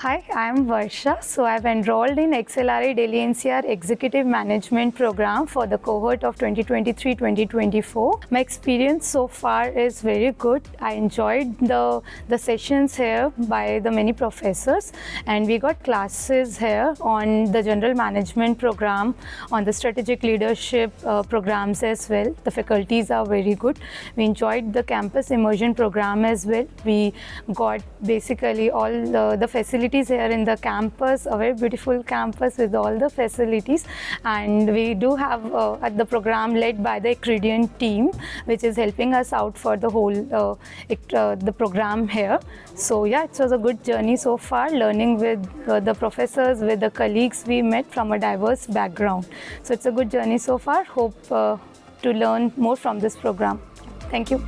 Hi, I am Varsha. So I've enrolled in XLRI Delhi NCR Executive Management Program for the cohort of 2023-2024. My experience so far is very good. I enjoyed the sessions here by the many professors, and we got classes here on the General Management Program, on the Strategic Leadership programs as well. The faculties are very good. We enjoyed the Campus Immersion program as well. We got basically all the facilities here in the campus, a very beautiful campus with all the facilities, and we do have the program led by the Accreditation team, which is helping us out for the whole the program here. So yeah, it was a good journey so far, learning with the professors, with the colleagues we met from a diverse background. So it's a good journey so far. Hope to learn more from this program. Thank you.